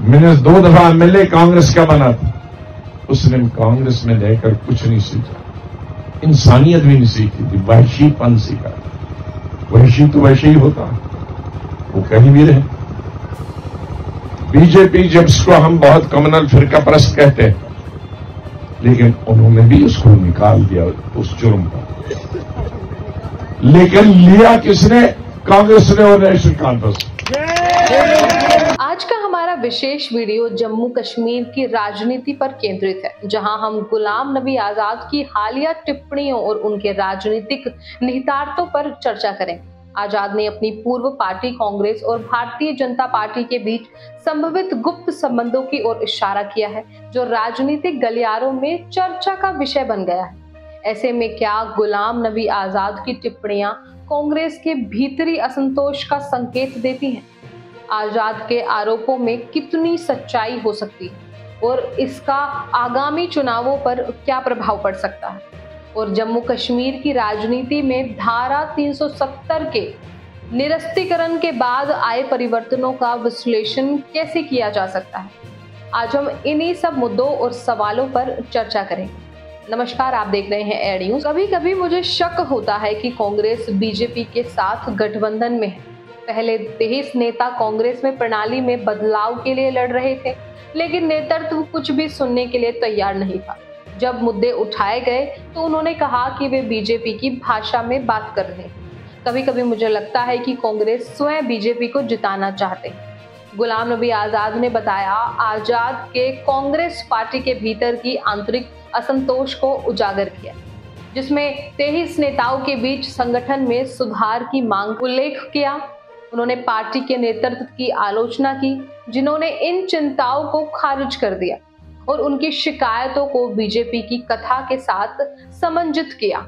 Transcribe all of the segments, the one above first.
मैंने 2 दफा एमएलए कांग्रेस का बना था, उसने कांग्रेस में रहकर कुछ नहीं सीखा, इंसानियत भी नहीं सीखी थी, वहशीपन सीखा। वहशी तो वैसे ही होता, वो कहीं भी रहे। बीजेपी जब इसको हम बहुत कम्युनल फिरका परस्त कहते हैं, लेकिन उन्होंने भी उसको निकाल दिया उस जुर्म पर। लेकिन लिया किसने? कांग्रेस ने और नेशनल कॉन्फ्रेंस। आज का हमारा विशेष वीडियो जम्मू कश्मीर की राजनीति पर केंद्रित है, जहां हम गुलाम नबी आजाद की हालिया टिप्पणियों और उनके राजनीतिक निहितार्थों पर चर्चा करेंगे। आजाद ने अपनी पूर्व पार्टी कांग्रेस और भारतीय जनता पार्टी के बीच संभवित गुप्त संबंधों की ओर इशारा किया है, जो राजनीतिक गलियारों में चर्चा का विषय बन गया है। ऐसे में क्या गुलाम नबी आजाद की टिप्पणियां कांग्रेस के भीतरी असंतोष का संकेत देती हैं? आजाद के आरोपों में कितनी सच्चाई हो सकती है और इसका आगामी चुनावों पर क्या प्रभाव पड़ सकता है? और जम्मू कश्मीर की राजनीति में धारा 370 के निरस्तीकरण के बाद आए परिवर्तनों का विश्लेषण कैसे किया जा सकता है? आज हम इन्हीं सब मुद्दों और सवालों पर चर्चा करेंगे। नमस्कार, आप देख रहे हैं एड न्यूज। कभी कभी मुझे शक होता है कि कांग्रेस बीजेपी के साथ गठबंधन में है। पहले 23 नेता कांग्रेस में प्रणाली में बदलाव के लिए लड़ रहे थे, लेकिन नेतृत्व कुछ भी सुनने के लिए तैयार नहीं था। जब मुद्दे उठाए गए तो उन्होंने कहा कि वे बीजेपी की भाषा में बात कर रहे हैं। कभी कभी मुझे लगता है कि कांग्रेस स्वयं बीजेपी को जिताना चाहते हैं। गुलाम नबी आजाद ने बताया, आजाद के कांग्रेस पार्टी के भीतर की आंतरिक असंतोष को उजागर किया, जिसमें 23 नेताओं के बीच संगठन में सुधार की मांग उल्लेख किया। उन्होंने पार्टी के नेतृत्व की आलोचना की, जिन्होंने इन चिंताओं को खारिज कर दिया और उनकी शिकायतों को बीजेपी की कथा के साथ समंजित किया।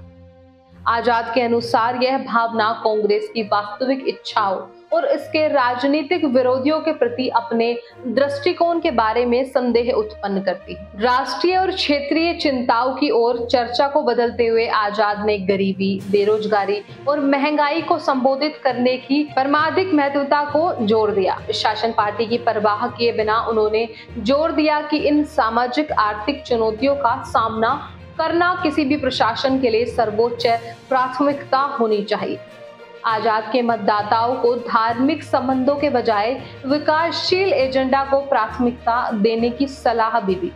आजाद के अनुसार यह भावना कांग्रेस की वास्तविक इच्छाओं और इसके राजनीतिक विरोधियों के प्रति अपने दृष्टिकोण के बारे में संदेह उत्पन्न करती है। राष्ट्रीय और क्षेत्रीय चिंताओं की ओर चर्चा को बदलते हुए आजाद ने गरीबी, बेरोजगारी और महंगाई को संबोधित करने की परमाधिक महत्वता को जोर दिया। शासन पार्टी की परवाह किए बिना उन्होंने जोर दिया कि इन सामाजिक आर्थिक चुनौतियों का सामना करना किसी भी प्रशासन के लिए सर्वोच्च प्राथमिकता होनी चाहिए। आजाद के मतदाताओं को धार्मिक संबंधों के बजाय विकासशील एजेंडा को प्राथमिकता देने की सलाह भी दी।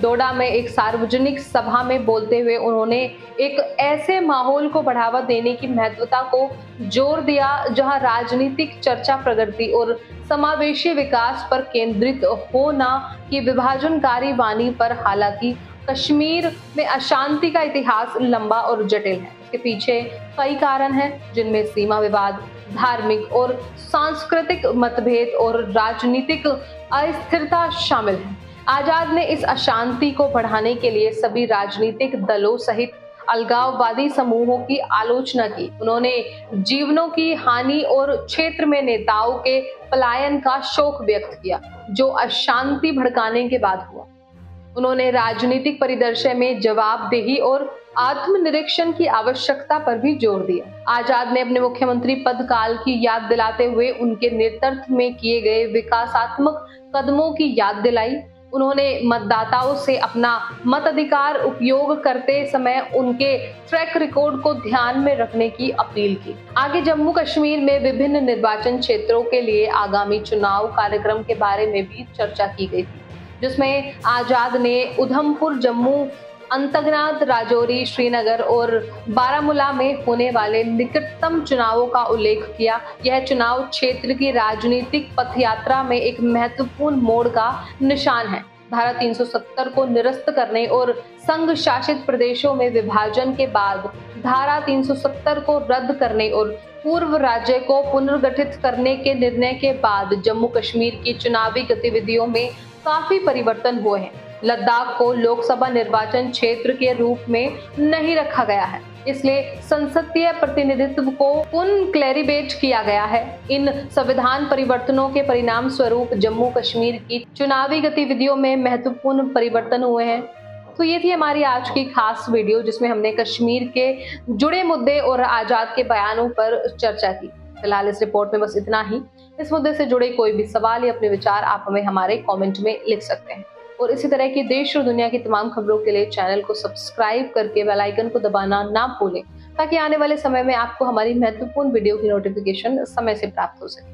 डोडा में एक सार्वजनिक सभा में बोलते हुए उन्होंने एक ऐसे माहौल को बढ़ावा देने की महत्वता को जोर दिया जहां राजनीतिक चर्चा प्रगति और समावेशी विकास पर केंद्रित हो, न कि विभाजनकारी वाणी पर। हालांकि कश्मीर में अशांति का इतिहास लंबा और जटिल है। इसके पीछे कई कारण हैं, जिनमें सीमा विवाद, धार्मिक और सांस्कृतिक मतभेद और राजनीतिक अस्थिरता शामिल है। आजाद ने इस अशांति को बढ़ाने के लिए सभी राजनीतिक दलों सहित अलगाववादी समूहों की आलोचना की। उन्होंने जीवनों की हानि और क्षेत्र में नेताओं के पलायन का शोक व्यक्त किया, जो अशांति भड़काने के बाद हुआ। उन्होंने राजनीतिक परिदृश्य में जवाबदेही और आत्मनिरीक्षण की आवश्यकता पर भी जोर दिया। आजाद ने अपने मुख्यमंत्री पद काल की याद दिलाते हुए उनके नेतृत्व में किए गए विकासात्मक कदमों की याद दिलाई। उन्होंने मतदाताओं से अपना मताधिकार उपयोग करते समय उनके ट्रैक रिकॉर्ड को ध्यान में रखने की अपील की। आगे जम्मू कश्मीर में विभिन्न निर्वाचन क्षेत्रों के लिए आगामी चुनाव कार्यक्रम के बारे में भी चर्चा की गई थी, जिसमें आजाद ने उधमपुर, जम्मू, अंतगनात, राजौरी, श्रीनगर और बारामूला में होने वाले निकटतम चुनावों का उल्लेख किया। यह चुनाव क्षेत्र की राजनीतिक पथयात्रा में एक महत्वपूर्ण मोड़ का निशान है। धारा 370 को निरस्त करने और संघ शासित प्रदेशों में विभाजन के बाद धारा 370 को रद्द करने और पूर्व राज्य को पुनर्गठित करने के निर्णय के बाद जम्मू कश्मीर की चुनावी गतिविधियों में काफी परिवर्तन हुए हैं। लद्दाख को लोकसभा निर्वाचन क्षेत्र के रूप में नहीं रखा गया है, इसलिए संसदीय प्रतिनिधित्व को पुनः क्लैरिफाइड किया गया है। इन संविधान परिवर्तनों के परिणाम स्वरूप जम्मू कश्मीर की चुनावी गतिविधियों में महत्वपूर्ण परिवर्तन हुए हैं। तो ये थी हमारी आज की खास वीडियो, जिसमें हमने कश्मीर के जुड़े मुद्दे और आजाद के बयानों पर चर्चा की। फिलहाल इस रिपोर्ट में बस इतना ही। इस मुद्दे से जुड़े कोई भी सवाल या अपने विचार आप हमें हमारे कमेंट में लिख सकते हैं और इसी तरह की देश और दुनिया की तमाम खबरों के लिए चैनल को सब्सक्राइब करके बेल आइकन को दबाना ना भूलें ताकि आने वाले समय में आपको हमारी महत्वपूर्ण वीडियो की नोटिफिकेशन समय से प्राप्त हो सके।